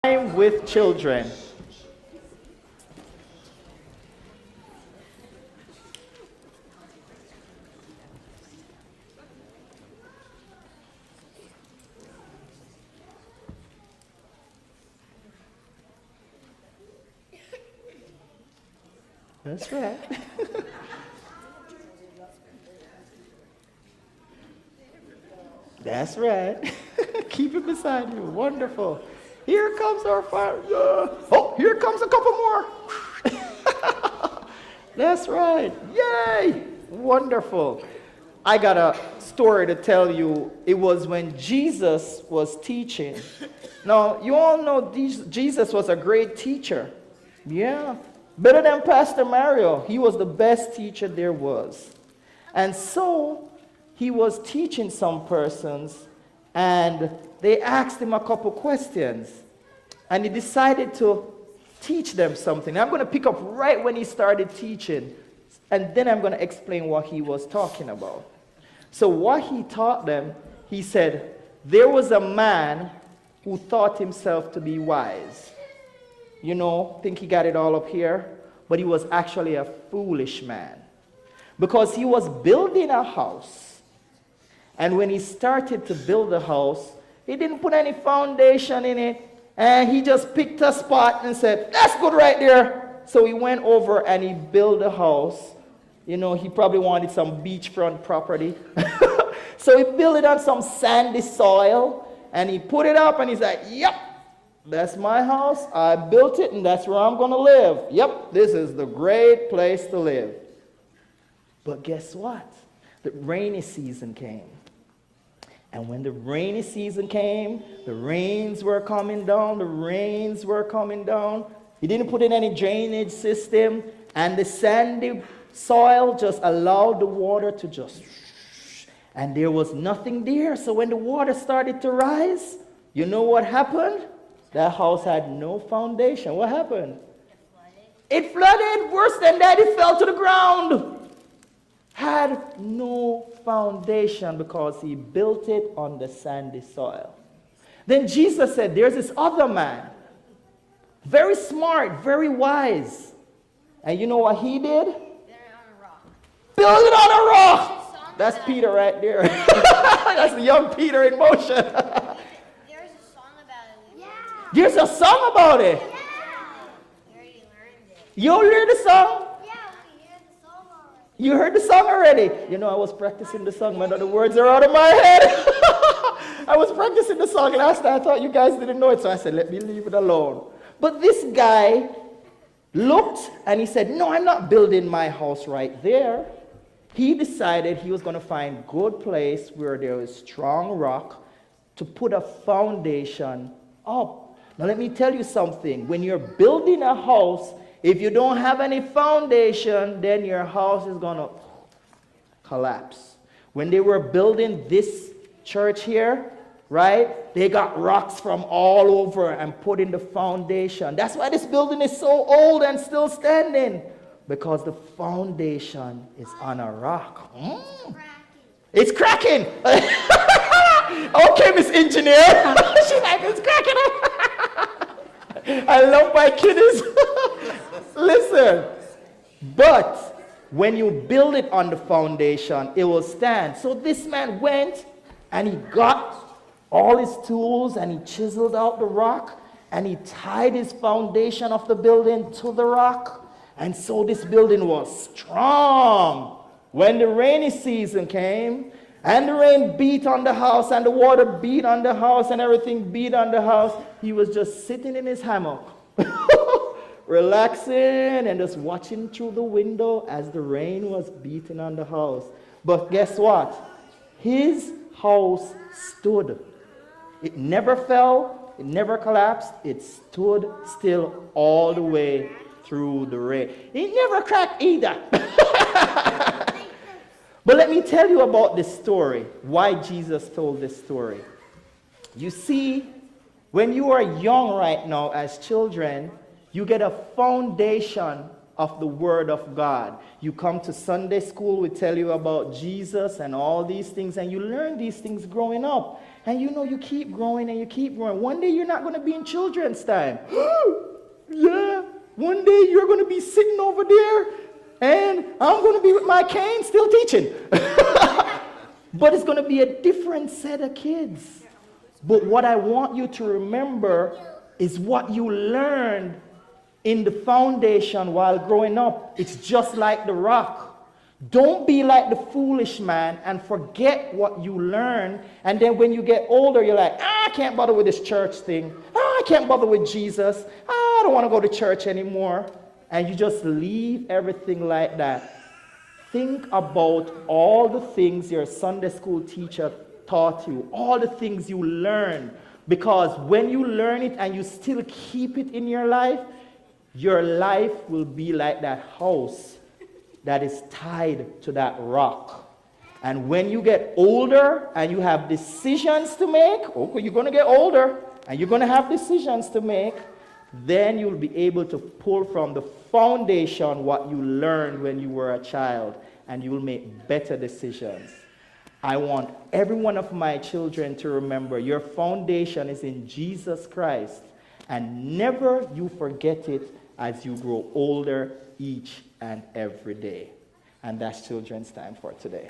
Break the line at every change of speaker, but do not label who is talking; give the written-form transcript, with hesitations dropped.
Time with children. That's right. That's right. Keep it beside you. Wonderful. Here comes our fire. Oh, here comes a couple more. That's right. Yay. Wonderful. I got a story to tell you. It was when Jesus was teaching. Now, you all know Jesus was a great teacher. Yeah. Better than Pastor Mario. He was the best teacher there was. And so, he was teaching some persons, and they asked him a couple questions. And he decided to teach them something. I'm going to pick up right when he started teaching, and then I'm going to explain what he was talking about. So what he taught them, he said, there was a man who thought himself to be wise. You know, think he got it all up here, but he was actually a foolish man. Because he was building a house. And when he started to build the house, he didn't put any foundation in it. And he just picked a spot and said, that's good right there. So he went over and he built a house. You know, he probably wanted some beachfront property. So he built it on some sandy soil. And he put it up and he's like, yep, that's my house. I built it and that's where I'm going to live. Yep, this is the great place to live. But guess what? The rainy season came. And when the rainy season came, the rains were coming down, He didn't put in any drainage system, and the sandy soil just allowed the water to just, and there was nothing there. So when the water started to rise, you know what happened? That house had no foundation. What happened? It flooded. Worse than that, it fell to the ground. Had no foundation because he built it on the sandy soil. Then Jesus said, there's this other man, very smart, very wise. And you know what he did? Build it on a rock. Build it on a rock. That's Peter right there. That's the young Peter in motion.
There's a song about it.
Yeah. There's a song about it.
Yeah. We already learned it.
You heard the song?
Yeah, we heard
You heard
the song already.
the song already? You know, I was practicing the song, but the words are out of my head. I was practicing the song, and I thought you guys didn't know it, so I said, let me leave it alone. But this guy looked, and he said, no, I'm not building my house right there. He decided he was going to find a good place where there was strong rock to put a foundation up. Now, let me tell you something. When you're building a house, if you don't have any foundation, then your house is going to collapse. When they were building this church here, right, they got rocks from all over and put in the foundation. That's why this building is so old and still standing, because the foundation is on a rock. It's cracking. Okay, Miss Engineer. She's like, it's cracking. I love my kiddies. Listen, but when you build it on the foundation, it will stand. So this man went and he got all his tools and he chiseled out the rock and he tied his foundation of the building to the rock. And so this building was strong. When the rainy season came and the rain beat on the house and the water beat on the house and everything beat on the house, he was just sitting in his hammock. Relaxing and just watching through the window as the rain was beating on the house. But guess what? His house stood. It never fell. It never collapsed. It stood still all the way through the rain. It never cracked either. But let me tell you about this story, why Jesus told this story. You see, when you are young right now as children, you get a foundation of the Word of God. You come to Sunday school, we tell you about Jesus and all these things, and you learn these things growing up. And you know you keep growing and you keep growing. One day you're not going to be in children's time. Yeah, one day you're going to be sitting over there, and I'm going to be with my cane still teaching. But it's going to be a different set of kids. But what I want you to remember is what you learned in the foundation while growing up. It's just like the rock. Don't be like the foolish man and forget what you learned. And then when you get older, you're like, I can't bother with this church thing. I can't bother with Jesus. I don't want to go to church anymore. And you just leave everything like that. Think about all the things your Sunday school teacher taught you, all the things you learned. Because when you learn it and you still keep it in your life will be like that house that is tied to that rock. And when you get older and you have decisions to make, okay, you're going to get older and you're going to have decisions to make, then you'll be able to pull from the foundation what you learned when you were a child, and you will make better decisions. I want every one of my children to remember your foundation is in Jesus Christ, and never you forget it as you grow older each and every day. And that's children's time for today.